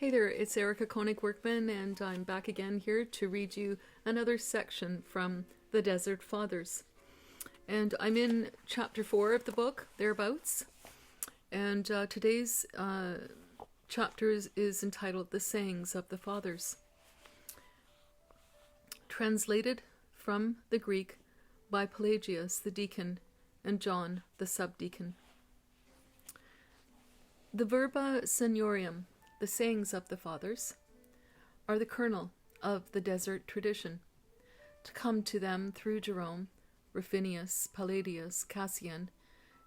Hey there, it's Erica Koenig-Workman, and I'm back again here to read you another section from the Desert Fathers. And I'm in chapter 4 of the book, thereabouts. And today's chapter is entitled The Sayings of the Fathers. Translated from the Greek by Pelagius, the Deacon, and John, the Subdeacon. The Verba Seniorium, the sayings of the Fathers, are the kernel of the desert tradition. To come to them through Jerome, Rufinus, Pelagius, Cassian,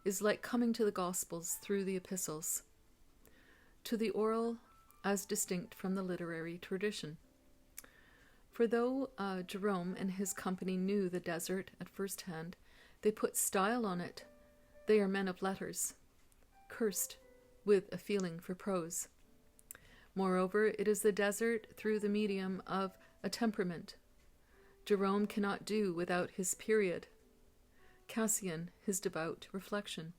is like coming to the Gospels through the epistles, to the oral as distinct from the literary tradition. For though Jerome and his company knew the desert at first hand, they put style on it. They are men of letters, cursed with a feeling for prose. Moreover, it is the desert through the medium of a temperament. Jerome cannot do without his period, Cassian his devout reflection,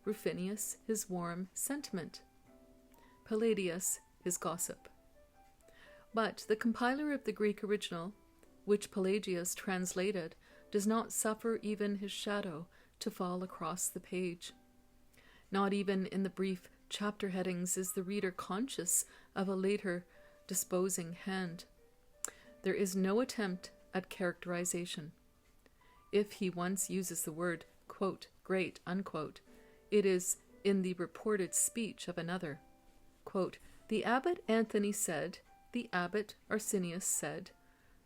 Rufinus his warm sentiment, Pelagius his gossip. But the compiler of the Greek original, which Pelagius translated, does not suffer even his shadow to fall across the page. Not even in the brief chapter headings is the reader conscious of a later disposing hand. There is no attempt at characterization. If he once uses the word, quote, great, unquote, it is in the reported speech of another. Quote, the abbot Anthony said, the abbot Arsenius said,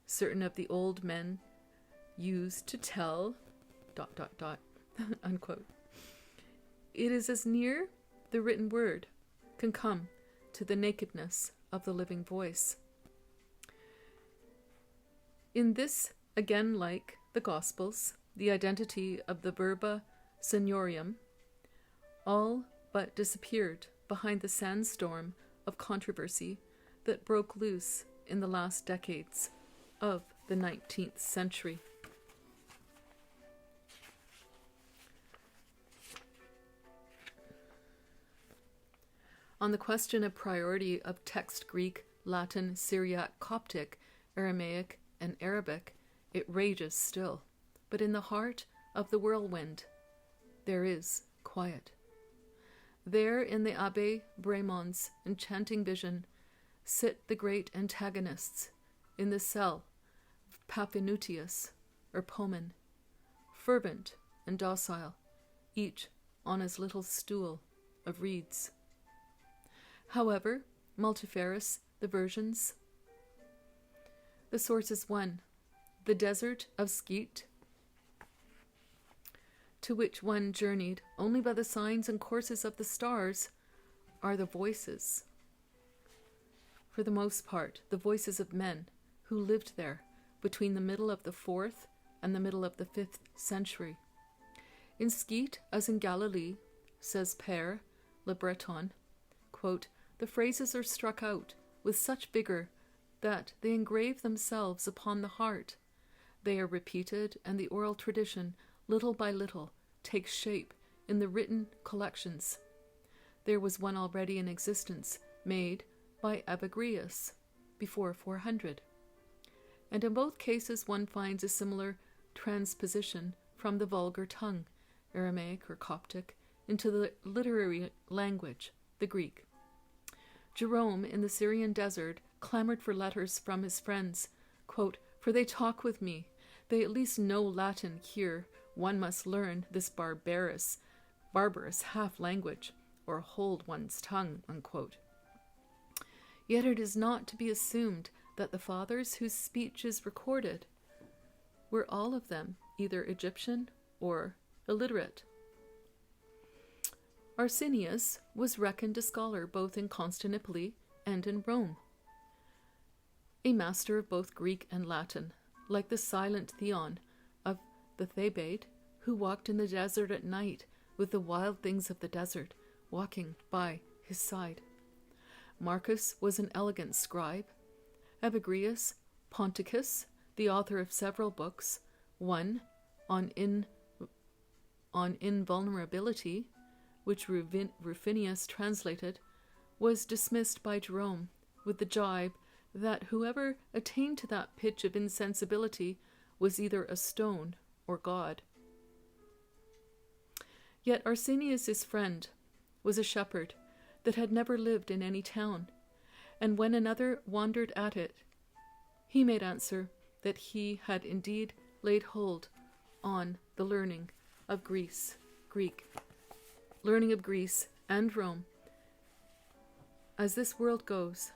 certain of the old men used to tell, ... unquote. It is as near the written word can come to the nakedness of the living voice. In this, again like the Gospels, the identity of the Verba Seniorium all but disappeared behind the sandstorm of controversy that broke loose in the last decades of the 19th century. On the question of priority of text Greek, Latin, Syriac, Coptic, Aramaic, and Arabic, it rages still. But in the heart of the whirlwind, there is quiet. There in the Abbé Bremon's enchanting vision sit the great antagonists in the cell of Paphnutius or Pomen, fervent and docile, each on his little stool of reeds. However multifarious the versions, the source is one, the desert of Skete, to which one journeyed only by the signs and courses of the stars, are the voices, for the most part, the voices of men who lived there between the middle of the 4th and the middle of the 5th century. In Skete, as in Galilee, says Père Le Breton, quote, the phrases are struck out with such vigor that they engrave themselves upon the heart. They are repeated, and the oral tradition, little by little, takes shape in the written collections. There was one already in existence, made by Evagrius, before 400. And in both cases one finds a similar transposition from the vulgar tongue, Aramaic or Coptic, into the literary language, the Greek. Jerome, in the Syrian desert, clamored for letters from his friends, quote, for they talk with me. They at least know Latin here. One must learn this barbarous half-language, or hold one's tongue, unquote. Yet it is not to be assumed that the fathers whose speech is recorded were all of them either Egyptian or illiterate. Arsenius was reckoned a scholar both in Constantinople and in Rome, a master of both Greek and Latin, like the silent Theon of the Thebaid, who walked in the desert at night with the wild things of the desert walking by his side. Marcus was an elegant scribe. Evagrius Ponticus, the author of several books, one on invulnerability, which Rufinus translated, was dismissed by Jerome with the jibe that whoever attained to that pitch of insensibility was either a stone or God. Yet Arsenius' friend was a shepherd that had never lived in any town, and when another wandered at it, he made answer that he had indeed laid hold on the learning of Greece and Rome, as this world goes,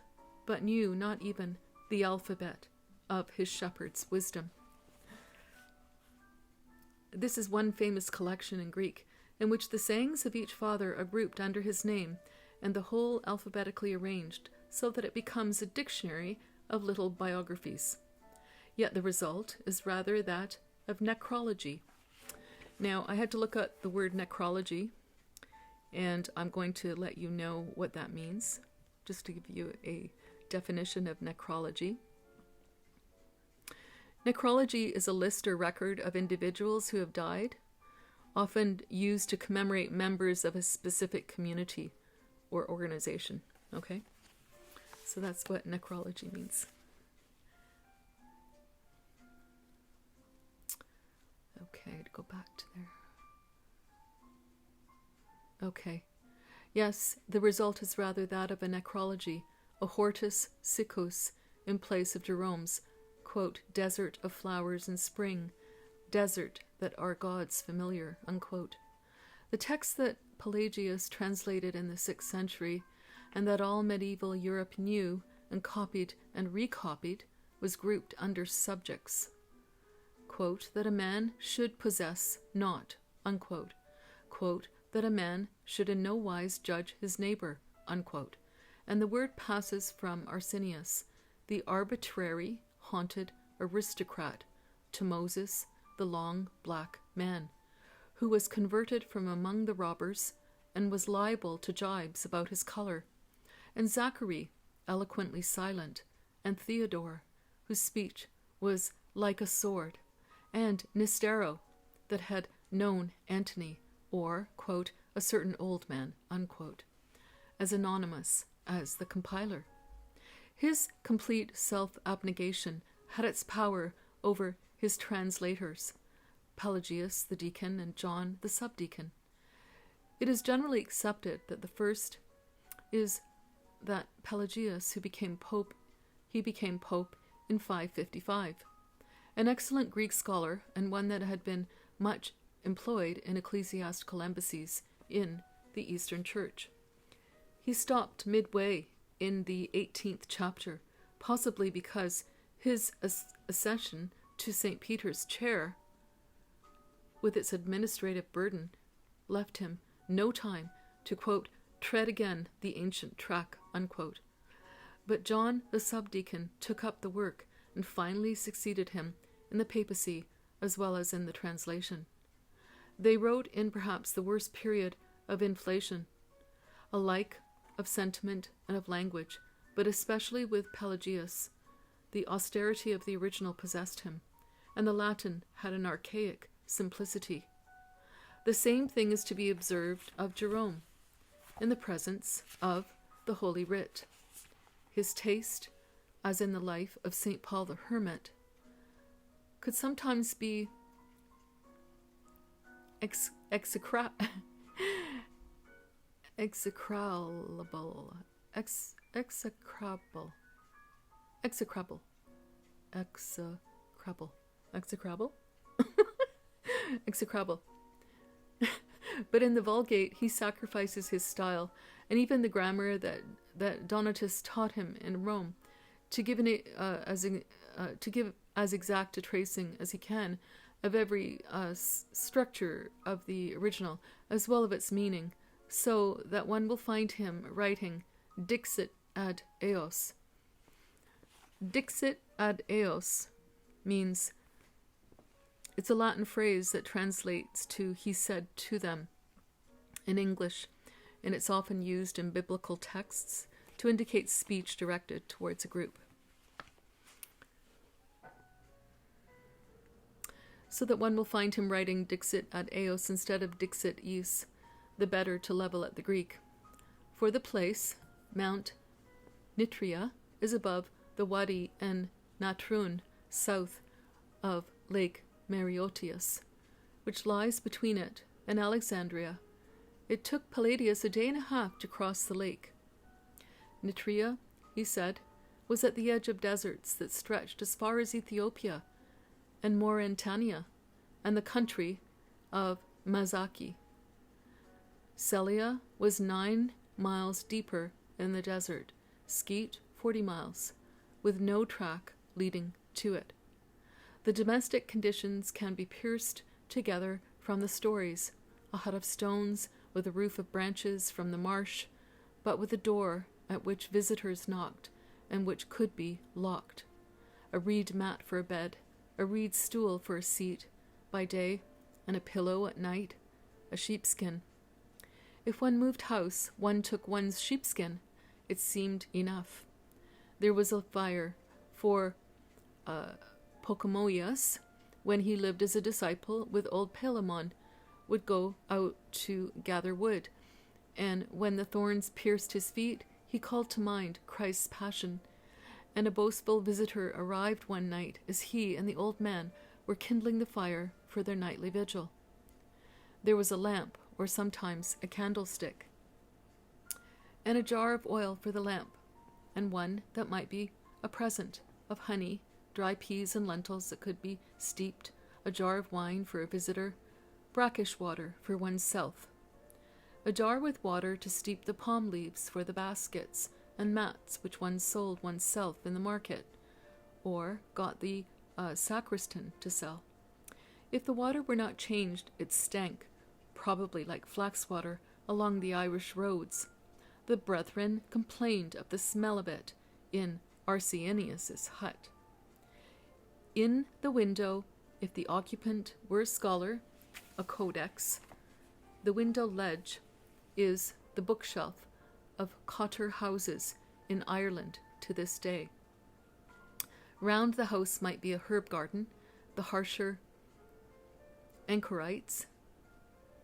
but knew not even the alphabet of his shepherd's wisdom. This is one famous collection in Greek, in which the sayings of each father are grouped under his name, and the whole alphabetically arranged, so that it becomes a dictionary of little biographies. Yet the result is rather that of necrology. Now, I had to look up the word necrology, and I'm going to let you know what that means, just to give you a definition of necrology. Necrology is a list or record of individuals who have died, often used to commemorate members of a specific community or organization. Okay? So that's what necrology means. Okay, to go back to there. Okay. Yes, the result is rather that of a necrology, a hortus siccus, in place of Jerome's, quote, desert of flowers in spring, desert that are God's familiar, unquote. The text that Pelagius translated in the 6th century, and that all medieval Europe knew and copied and recopied, was grouped under subjects. Quote, that a man should possess not, unquote. Quote, that a man should in no wise judge his neighbor, unquote. And the word passes from Arsenius, the arbitrary, haunted aristocrat, to Moses, the long black man, who was converted from among the robbers and was liable to jibes about his color, and Zachary, eloquently silent, and Theodore, whose speech was like a sword, and Nistero, that had known Antony, or, quote, a certain old man, unquote, as anonymous as the compiler. His complete self-abnegation had its power over his translators, Pelagius the Deacon and John the Subdeacon. It is generally accepted that the first is that Pelagius, he became pope in 555. An excellent Greek scholar, and one that had been much employed in ecclesiastical embassies in the Eastern Church. He stopped midway in the 18th chapter, possibly because his accession to St. Peter's chair, with its administrative burden, left him no time to, quote, tread again the ancient track, unquote. But John the Subdeacon took up the work and finally succeeded him in the papacy as well as in the translation. They wrote in perhaps the worst period of inflation, alike of sentiment and of language, but especially with Pelagius. The austerity of the original possessed him, and the Latin had an archaic simplicity. The same thing is to be observed of Jerome, in the presence of the Holy Writ. His taste, as in the life of St. Paul the Hermit, could sometimes be execrable. But in the Vulgate, he sacrifices his style and even the grammar that Donatus taught him in Rome to give as exact a tracing as he can of every structure of the original, as well as its meaning, so that one will find him writing dixit ad eos. Dixit ad eos means, it's a Latin phrase that translates to he said to them in English, and it's often used in biblical texts to indicate speech directed towards a group. So that one will find him writing dixit ad eos instead of dixit eis, the better to level at the Greek. For the place, Mount Nitria is above the Wadi and Natrun, south of Lake Mareotius, which lies between it and Alexandria. It took Pelagius a day and a half to cross the lake. Nitria, he said, was at the edge of deserts that stretched as far as Ethiopia and Mauritania and the country of Mazaki. Celia was 9 miles deeper in the desert, Skeet 40 miles, with no track leading to it. The domestic conditions can be pierced together from the stories: a hut of stones with a roof of branches from the marsh, but with a door at which visitors knocked and which could be locked, a reed mat for a bed, a reed stool for a seat by day, and a pillow at night, a sheepskin. If one moved house, one took one's sheepskin. It seemed enough. There was a fire for Pocomoius, when he lived as a disciple with old Palamon, would go out to gather wood, and when the thorns pierced his feet, he called to mind Christ's passion. And a boastful visitor arrived one night as he and the old man were kindling the fire for their nightly vigil. There was a lamp, or sometimes a candlestick, and a jar of oil for the lamp, and one that might be a present of honey, dry peas and lentils that could be steeped, a jar of wine for a visitor, brackish water for oneself, a jar with water to steep the palm leaves for the baskets and mats which one sold oneself in the market, or got the sacristan to sell. If the water were not changed, it stank, probably like flax water, along the Irish roads. The brethren complained of the smell of it in Arsenius's hut. In the window, if the occupant were a scholar, a codex, the window ledge is the bookshelf of cotter houses in Ireland to this day. Round the house might be a herb garden. The harsher anchorites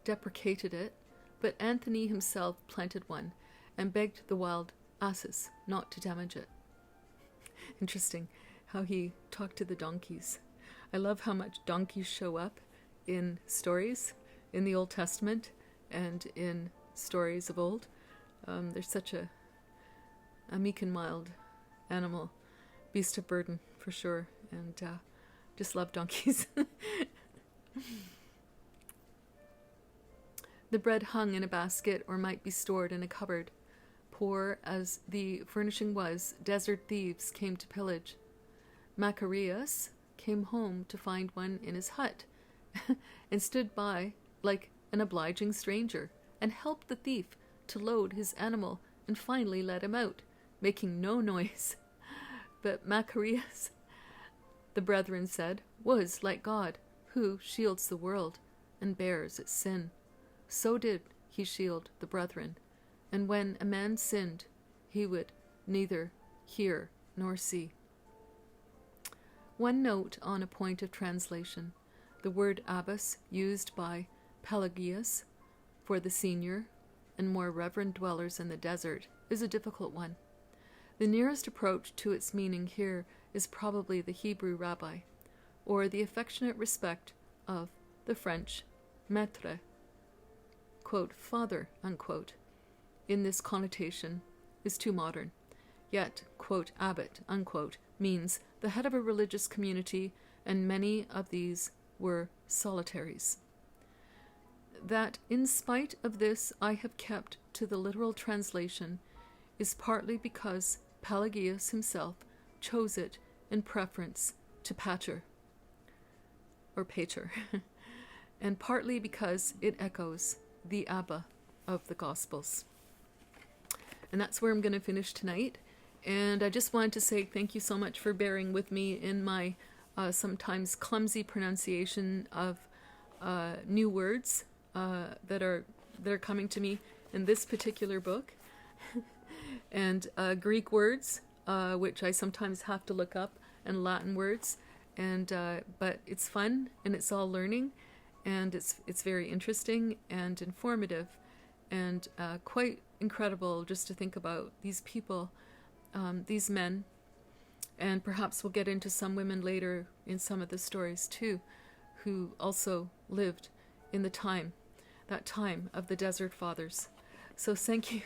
deprecated it, but Anthony himself planted one and begged the wild asses not to damage it. Interesting how he talked to the donkeys. I love how much donkeys show up in stories in the Old Testament and in stories of old. They're such a meek and mild animal, beast of burden for sure, and just love donkeys. The bread hung in a basket or might be stored in a cupboard. Poor as the furnishing was, desert thieves came to pillage. Macarius came home to find one in his hut and stood by like an obliging stranger and helped the thief to load his animal and finally let him out, making no noise. But Macarius, the brethren said, was like God, who shields the world and bears its sin. So did he shield the brethren, and when a man sinned, he would neither hear nor see. One note on a point of translation: the word abbess used by Pelagius for the senior and more reverend dwellers in the desert is a difficult one. The nearest approach to its meaning here is probably the Hebrew rabbi, or the affectionate respect of the French maître, quote, father, unquote, in this connotation is too modern. Yet, quote, abbot, unquote, means the head of a religious community, and many of these were solitaries. That in spite of this I have kept to the literal translation is partly because Pelagius himself chose it in preference to pater, or pater, and partly because it echoes the Abba of the Gospels. And that's where I'm going to finish tonight. And I just wanted to say thank you so much for bearing with me in my sometimes clumsy pronunciation of new words that are coming to me in this particular book, and Greek words, which I sometimes have to look up, and Latin words, and but it's fun and it's all learning, and it's very interesting and informative, and quite incredible just to think about these people these men, and perhaps we'll get into some women later in some of the stories too, who also lived in that time of the Desert Fathers. So thank you.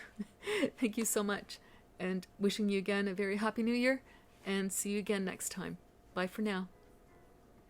Thank you so much. And wishing you again a very happy new year, and see you again next time. Bye for now.